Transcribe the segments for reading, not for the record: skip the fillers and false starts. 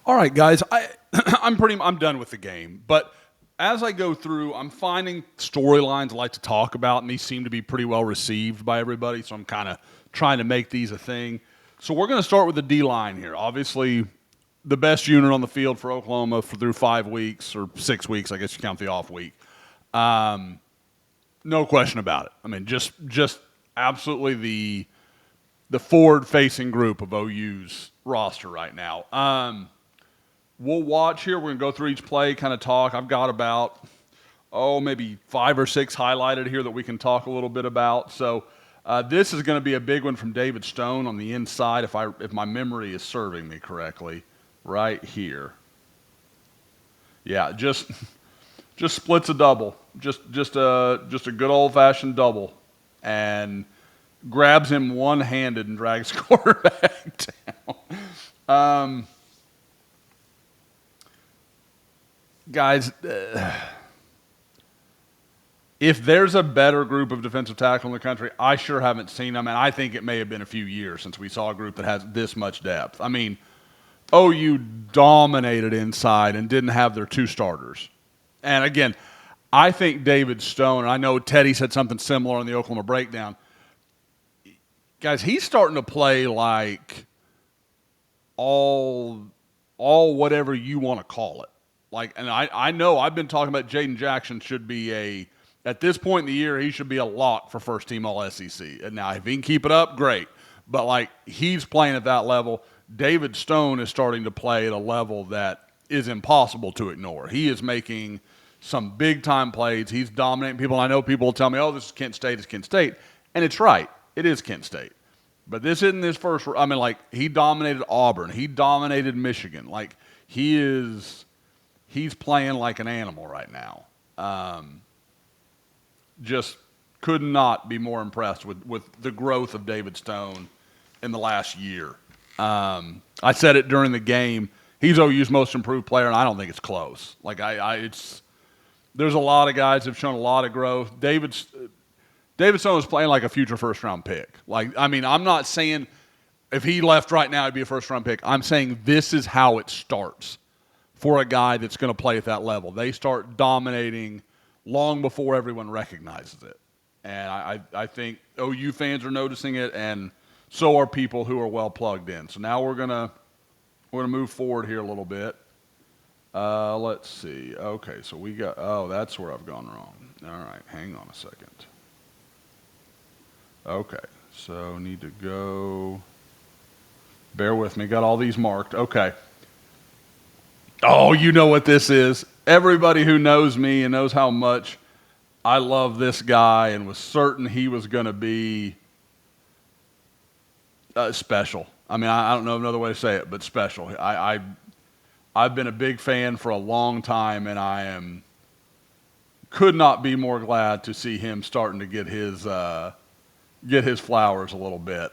All right, guys. I'm done with the game, but as I go through, I'm finding storylines I like to talk about, and these seem to be pretty well received by everybody. So I'm kind of trying to make these a thing. So we're going to start with the D line here. Obviously, the best unit on the field for Oklahoma through 5 weeks or 6 weeks, I guess you count the off week. No question about it. I mean, just absolutely the forward-facing group of OU's roster right now. We'll watch here. We're going to go through each play, kind of talk. I've got about, maybe 5 or 6 highlighted here that we can talk a little bit about. So this is going to be a big one from David Stone on the inside, if my memory is serving me correctly, right here. Yeah, just splits a double, just a good old-fashioned double, and grabs him one-handed and drags quarterback down. Guys, if there's a better group of defensive tackle in the country, I sure haven't seen them, and I think it may have been a few years since we saw a group that has this much depth. I mean, OU dominated inside and didn't have their 2 starters. And again, I think David Stone, and I know Teddy said something similar on the Oklahoma Breakdown, guys, he's starting to play like all whatever you want to call it. And I know I've been talking about Jaden Jackson should be at this point in the year, he should be a lock for first team All SEC. And now, if he can keep it up, great. But, he's playing at that level. David Stone is starting to play at a level that is impossible to ignore. He is making some big-time plays. He's dominating people. And I know people will tell me, this is Kent State, it's Kent State. And it's right. It is Kent State. But this isn't his first – he dominated Auburn. He dominated Michigan. He's playing like an animal right now. Just could not be more impressed with the growth of David Stone in the last year. I said it during the game. He's OU's most improved player, and I don't think it's close. There's a lot of guys that have shown a lot of growth. David Stone is playing like a future first-round pick. I'm not saying if he left right now, he'd be a first-round pick. I'm saying this is how it starts for a guy that's going to play at that level. They start dominating long before everyone recognizes it. And I think OU fans are noticing it, and so are people who are well plugged in. So now we're gonna move forward here a little bit. Let's see. Okay, so we got that's where I've gone wrong. All right, hang on a second. Okay, so need to go. Bear with me. Got all these marked. Okay. Oh, you know what this is. Everybody who knows me and knows how much I love this guy and was certain he was going to be special. I don't know another way to say it, but special. I've been a big fan for a long time, and could not be more glad to see him starting to get his flowers a little bit.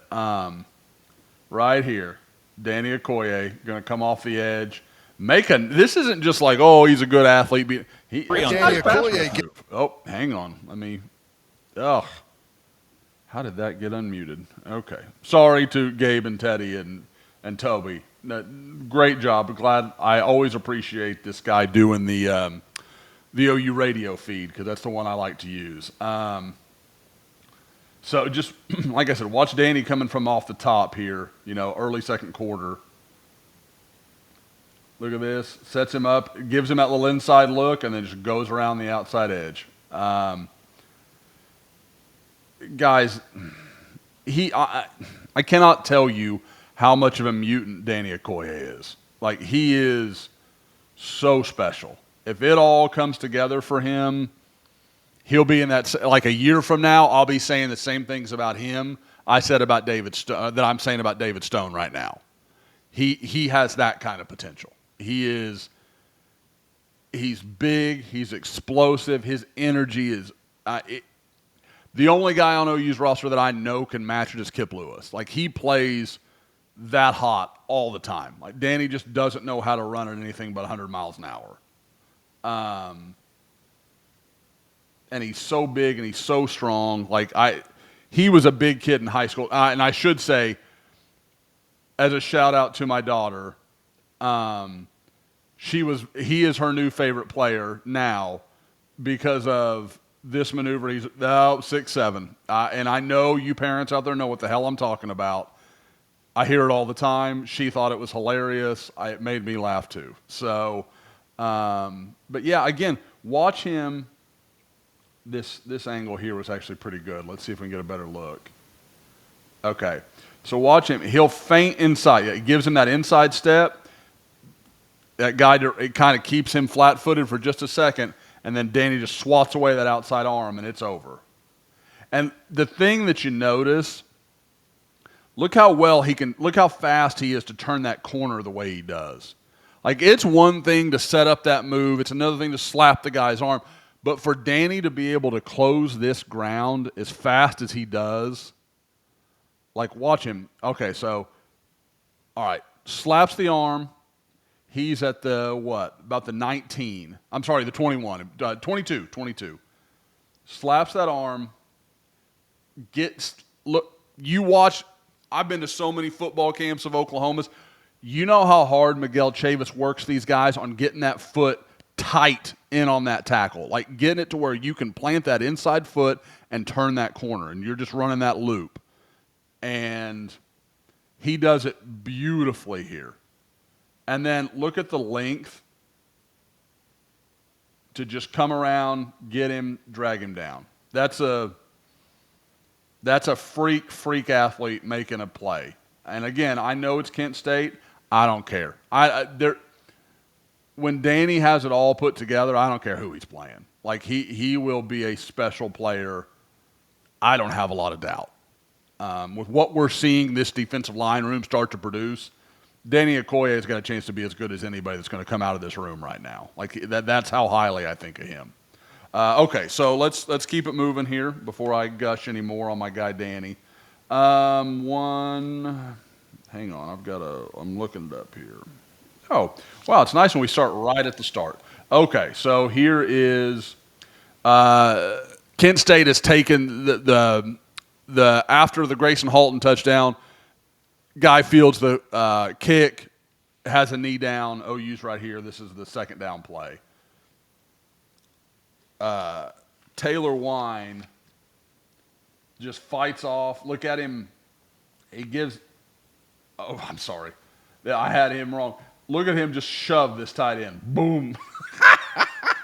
Right here, Danny Okoye going to come off the edge. This isn't just he's a good athlete. Danny Okoye. Hang on. How did that get unmuted? Okay. Sorry to Gabe and Teddy and Toby. Great job. Glad. I always appreciate this guy doing the OU radio feed because that's the one I like to use. So just like I said, watch Danny coming from off the top here. Early second quarter. Look at this. Sets him up, gives him that little inside look, and then just goes around the outside edge. Guys, I cannot tell you how much of a mutant Danny Okoye is. He is so special. If it all comes together for him, he'll be in that. A year from now, I'll be saying the same things about him I said about that I'm saying about David Stone right now. He has that kind of potential. He's big. He's explosive. His energy is the only guy on OU's roster that I know can match it is Kip Lewis. He plays that hot all the time. Danny just doesn't know how to run at anything but 100 miles an hour. And he's so big and he's so strong. He was a big kid in high school. And I should say, as a shout out to my daughter, He is her new favorite player now because of this maneuver. He's 6'7", and I know you parents out there know what the hell I'm talking about. I hear it all the time. She thought it was hilarious. It made me laugh too. So, but yeah, again, watch him. This angle here was actually pretty good. Let's see if we can get a better look. Okay, so watch him. He'll feint inside. It gives him that inside step. That guy, it kind of keeps him flat-footed for just a second, and then Danny just swats away that outside arm, and it's over. And the thing that you notice, look how fast he is to turn that corner the way he does. Like, it's one thing to set up that move. It's another thing to slap the guy's arm. But for Danny to be able to close this ground as fast as he does, like, watch him. Okay, so, all right, slaps the arm. He's at the, about the 19. I'm sorry, the 21. 22. Slaps that arm. Look, you watch. I've been to so many football camps of Oklahoma's. You know how hard Miguel Chavis works these guys on getting that foot tight in on that tackle. Like, getting it to where you can plant that inside foot and turn that corner, and you're just running that loop. And he does it beautifully here. And then look at the length to just come around, get him, drag him down. That's a freak athlete making a play. And again, I know it's Kent State. I don't care. When Danny has it all put together, I don't care who he's playing. Like, he will be a special player. I don't have a lot of doubt. With what we're seeing this defensive line room start to produce, Danny Okoye has got a chance to be as good as anybody that's going to come out of this room right now. Like, that's how highly I think of him. Okay, so let's keep it moving here before I gush any more on my guy Danny. Hang on, I'm looking it up here. Oh, wow, it's nice when we start right at the start. Okay, so here is Kent State has taken the after the Grayson Halton touchdown. Guy fields the kick, has a knee down. OU's right here. This is the second down play. Taylor Wine just fights off. Look at him. He gives – oh, I'm sorry. I had him wrong. Look at him just shove this tight end. Boom.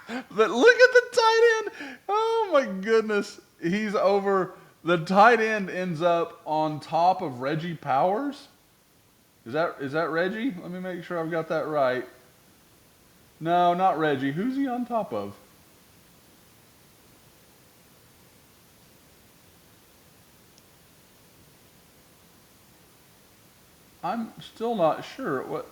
But look at the tight end. Oh, my goodness. He's over – the tight end ends up on top of Reggie Powers. Is that Reggie? Let me make sure I've got that right. No, not Reggie. Who's he on top of? I'm still not sure. What?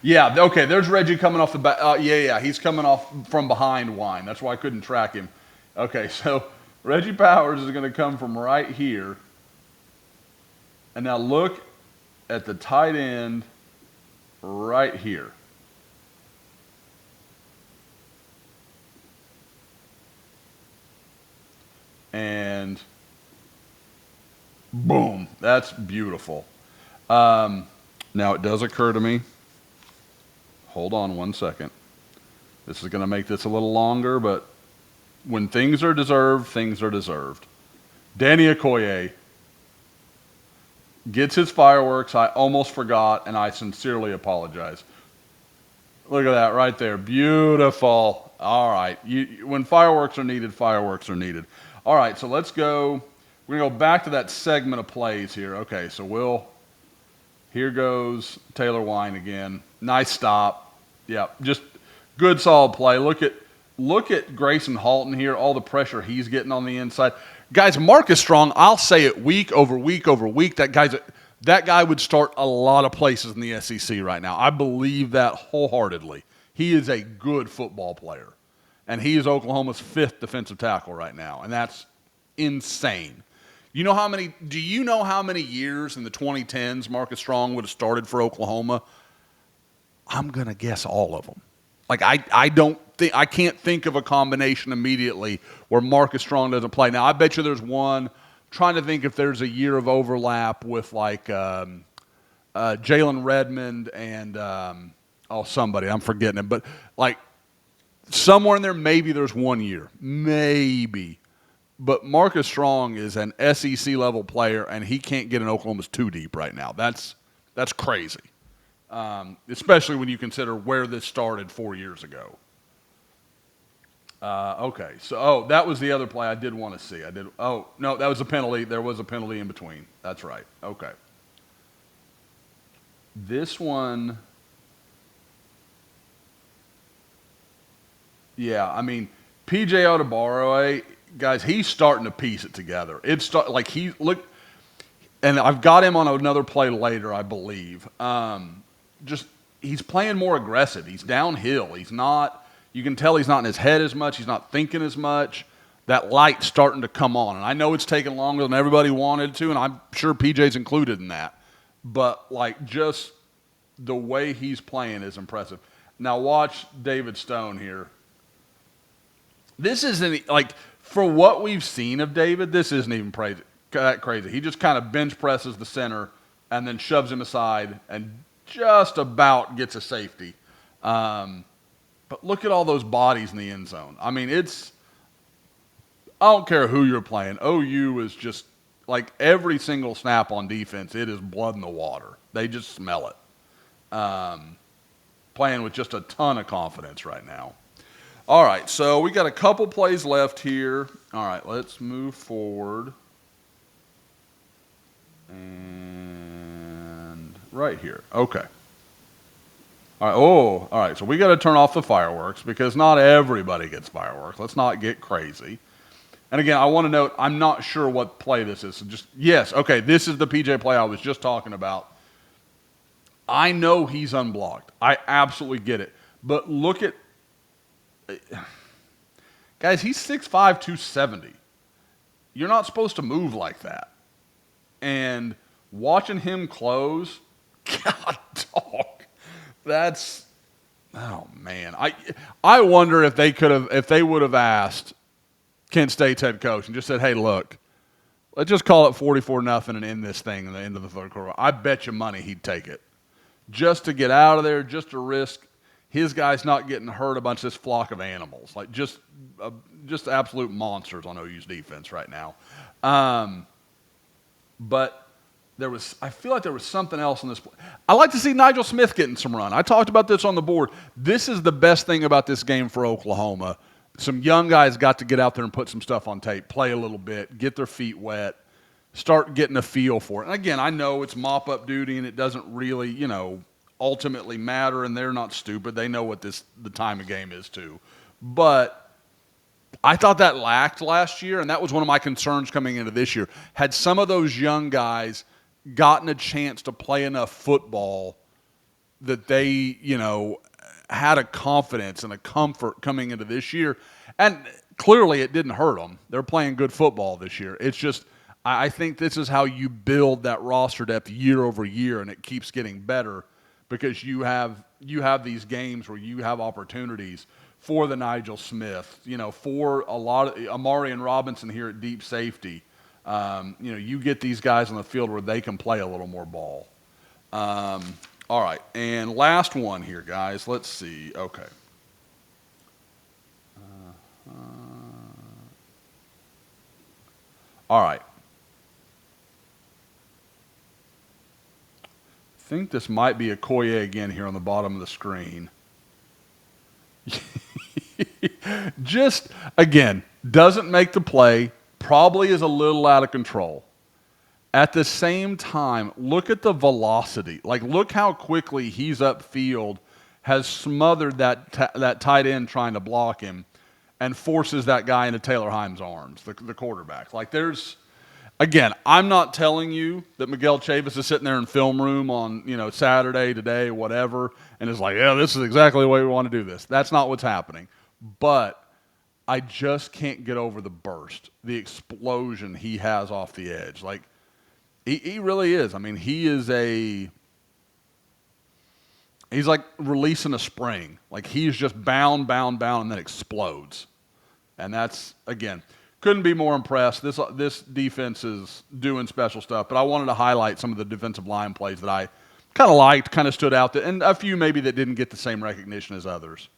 Yeah, okay, there's Reggie coming off the back. Yeah, he's coming off from behind Wine. That's why I couldn't track him. Okay, so Reggie Powers is going to come from right here. And now look at the tight end right here. And boom, that's beautiful. Now it does occur to me. Hold on one second. This is going to make this a little longer, but when things are deserved, things are deserved. Danny Okoye gets his fireworks. I almost forgot, and I sincerely apologize. Look at that right there. Beautiful. All right. When fireworks are needed, fireworks are needed. All right, so let's go. We're going to go back to that segment of plays here. Okay, so here goes Taylor Wine again. Nice stop. Yeah, just good, solid play. Look at Grayson Halton here, all the pressure he's getting on the inside. Guys, Marcus Strong, I'll say it week over week over week, that guy would start a lot of places in the SEC right now. I believe that wholeheartedly. He is a good football player, and he is Oklahoma's 5th defensive tackle right now, and that's insane. Do you know how many years in the 2010s Marcus Strong would have started for Oklahoma? I'm going to guess all of them. Like, I can't think of a combination immediately where Marcus Strong doesn't play. Now, I bet you there's one. I'm trying to think if there's a year of overlap with like Jalen Redmond and oh, somebody, I'm forgetting it, but like somewhere in there, maybe there's 1 year, maybe. But Marcus Strong is an SEC level player, and he can't get in Oklahoma's 2 deep right now. That's crazy, especially when you consider where this started 4 years ago. Okay, so that was the other play I did want to see. Oh no, that was a penalty. There was a penalty in between. That's right. Okay. This one, yeah, I mean, PJ Otabaro, guys, he's starting to piece it together. Look, and I've got him on another play later, I believe. Just he's playing more aggressive. He's downhill. He's not. You can tell he's not in his head as much. He's not thinking as much. That light's starting to come on, and I know it's taken longer than everybody wanted to, and I'm sure PJ's included in that. But like just the way he's playing is impressive. Now watch David Stone here. This isn't like for what we've seen of David. This isn't even that crazy. He just kind of bench presses the center and then shoves him aside and just about gets a safety. But look at all those bodies in the end zone. I mean, I don't care who you're playing. OU is just like every single snap on defense, it is blood in the water. They just smell it. Playing with just a ton of confidence right now. All right, so we got a couple plays left here. All right, let's move forward. And right here. Okay. All right. So we got to turn off the fireworks because not everybody gets fireworks. Let's not get crazy. And again, I want to note, I'm not sure what play this is. So yes, okay, this is the PJ play I was just talking about. I know he's unblocked. I absolutely get it. But look at, guys, he's 6'5", 270. You're not supposed to move like that. And watching him close, God, dog. That's, oh man. I wonder if they would have asked Kent State's head coach and just said, hey, look, let's just call it 44-0 and end this thing in the end of the third quarter. I bet you money he'd take it. Just to get out of there, just to risk his guys not getting hurt, a bunch of this flock of animals. Like just absolute monsters on OU's defense right now. But I feel like there was something else in this play. I like to see Nigel Smith getting some run. I talked about this on the board. This is the best thing about this game for Oklahoma. Some young guys got to get out there and put some stuff on tape, play a little bit, get their feet wet, start getting a feel for it. And again, I know it's mop-up duty and it doesn't really, ultimately matter, and they're not stupid. They know what the time of game is too. But I thought that lacked last year, and that was one of my concerns coming into this year. Had some of those young guys gotten a chance to play enough football that they, had a confidence and a comfort coming into this year. And clearly it didn't hurt them. They're playing good football this year. It's just, I think this is how you build that roster depth year over year, and it keeps getting better because you have these games where you have opportunities for the Nigel Smith, for a lot of Amari and Robinson here at deep safety. You get these guys on the field where they can play a little more ball. All right, and last one here, guys. Let's see. Okay. All right. I think this might be Okoye again here on the bottom of the screen. Just, again, doesn't make the play, probably is a little out of control. At the same time, look at the velocity. Like, look how quickly he's upfield, has smothered that tight end trying to block him, and forces that guy into Taylor Himes' arms, the quarterback. Like, again, I'm not telling you that Miguel Chavis is sitting there in film room on, Saturday, today, whatever, and is like, yeah, this is exactly the way we want to do this. That's not what's happening. But I just can't get over the burst, the explosion he has off the edge. Like, he really is. I mean, he's like releasing a spring. Like, he's just bound, and then explodes. And that's, again, couldn't be more impressed. This defense is doing special stuff. But I wanted to highlight some of the defensive line plays that kind of liked, kind of stood out, and a few maybe that didn't get the same recognition as others.